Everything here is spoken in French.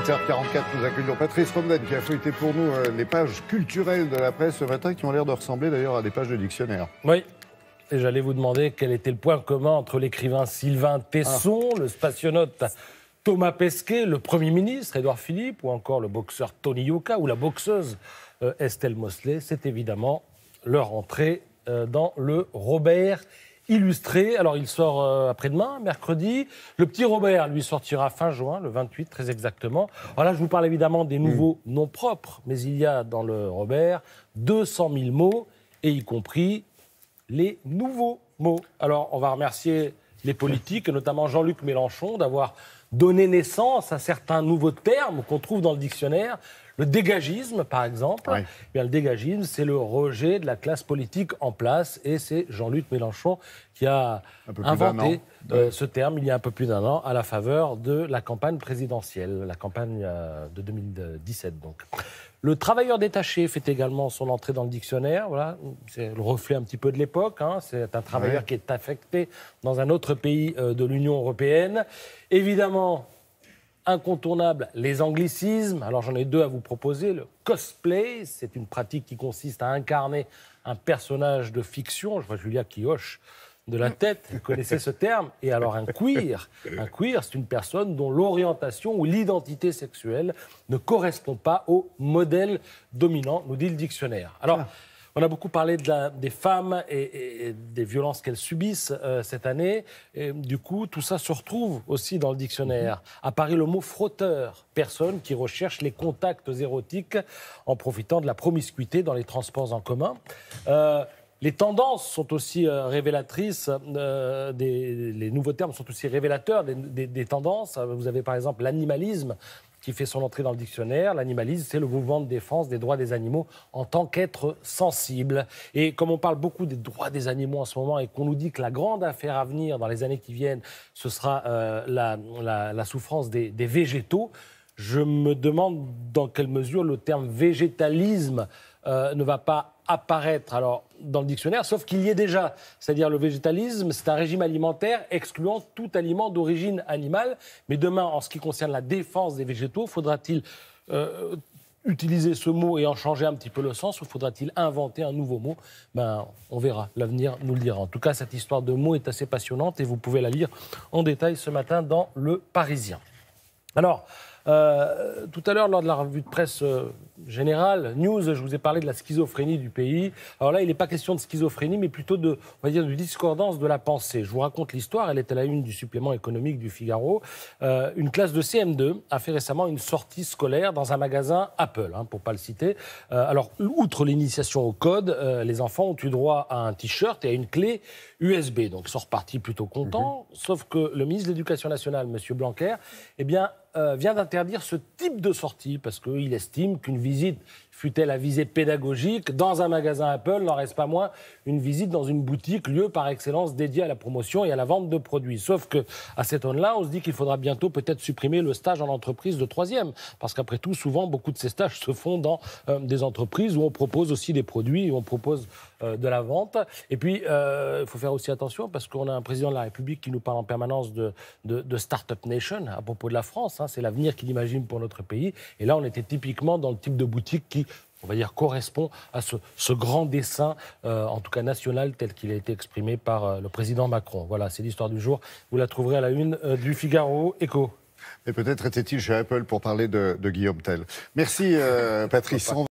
8h44, nous accueillons Patrice Romden qui a feuilleté pour nous les pages culturelles de la presse ce matin qui ont l'air de ressembler d'ailleurs à des pages de dictionnaire. Oui, et j'allais vous demander quel était le point commun entre l'écrivain Sylvain Tesson, le spationaute Thomas Pesquet, le Premier ministre Édouard Philippe ou encore le boxeur Tony Yoka ou la boxeuse Estelle Mosley. C'est évidemment leur entrée dans le Robert illustré. Alors, il sort après-demain, mercredi. Le petit Robert, lui, sortira fin juin, le 28, très exactement. Alors là, je vous parle évidemment des nouveaux noms propres, mais il y a dans le Robert 200 000 mots, et y compris les nouveaux mots. Alors, on va remercier les politiques, notamment Jean-Luc Mélenchon, d'avoir donné naissance à certains nouveaux termes qu'on trouve dans le dictionnaire. Le dégagisme, par exemple. Ouais. Bien, le dégagisme, c'est le rejet de la classe politique en place. Et c'est Jean-Luc Mélenchon qui a inventé ce terme il y a un peu plus d'un an à la faveur de la campagne présidentielle, la campagne de 2017 donc. Le travailleur détaché fait également son entrée dans le dictionnaire. Voilà, c'est le reflet un petit peu de l'époque. Hein. C'est un travailleur qui est affecté dans un autre pays de l'Union européenne. Évidemment, incontournable, les anglicismes. Alors j'en ai deux à vous proposer. Le cosplay, c'est une pratique qui consiste à incarner un personnage de fiction. Je vois Julia qui hoche de la tête, vous connaissez ce terme. Et alors un queer, c'est une personne dont l'orientation ou l'identité sexuelle ne correspond pas au modèle dominant, nous dit le dictionnaire. Alors, on a beaucoup parlé des femmes et des violences qu'elles subissent cette année. Et, du coup, tout ça se retrouve aussi dans le dictionnaire. Apparaît le mot frotteur, personne qui recherche les contacts érotiques en profitant de la promiscuité dans les transports en commun. Les tendances sont aussi révélatrices, les nouveaux termes sont aussi révélateurs des tendances. Vous avez par exemple l'animalisme qui fait son entrée dans le dictionnaire. L'animalisme, c'est le mouvement de défense des droits des animaux en tant qu'être sensible. Et comme on parle beaucoup des droits des animaux en ce moment et qu'on nous dit que la grande affaire à venir dans les années qui viennent, ce sera la souffrance des végétaux, je me demande dans quelle mesure le terme végétalisme ne va pas apparaître alors, dans le dictionnaire, sauf qu'il y est déjà. C'est-à-dire le végétalisme, c'est un régime alimentaire excluant tout aliment d'origine animale. Mais demain, en ce qui concerne la défense des végétaux, faudra-t-il utiliser ce mot et en changer un petit peu le sens, ou faudra-t-il inventer un nouveau mot? On verra, l'avenir nous le dira. En tout cas, cette histoire de mots est assez passionnante et vous pouvez la lire en détail ce matin dans Le Parisien. Alors, tout à l'heure, lors de la revue de presse générale, News, je vous ai parlé de la schizophrénie du pays. Alors là, il n'est pas question de schizophrénie, mais plutôt de discordance de la pensée. Je vous raconte l'histoire, elle est à la une du supplément économique du Figaro. Une classe de CM2 a fait récemment une sortie scolaire dans un magasin Apple, pour ne pas le citer. Alors, outre l'initiation au code, les enfants ont eu droit à un t-shirt et à une clé USB. Donc, ils sont repartis plutôt contents, sauf que le ministre de l'Éducation nationale, M. Blanquer, vient d'interdire ce type de sortie parce qu'il estime qu'une visite, fût-elle à visée pédagogique, dans un magasin Apple, n'en reste pas moins une visite dans une boutique, lieu par excellence dédié à la promotion et à la vente de produits. Sauf qu'à cette aune-là, on se dit qu'il faudra bientôt peut-être supprimer le stage en entreprise de 3e. Parce qu'après tout, souvent, beaucoup de ces stages se font dans des entreprises où on propose aussi des produits, où on propose de la vente. Et puis, il faut faire aussi attention parce qu'on a un président de la République qui nous parle en permanence de Startup Nation à propos de la France. C'est l'avenir qu'il imagine pour notre pays. Et là, on était typiquement dans le type de boutique qui, on va dire, correspond à ce grand dessein, en tout cas national, tel qu'il a été exprimé par le président Macron. Voilà, c'est l'histoire du jour. Vous la trouverez à la une du Figaro Écho. Et peut-être était-il chez Apple pour parler de Guillaume Tell. Merci Patrice.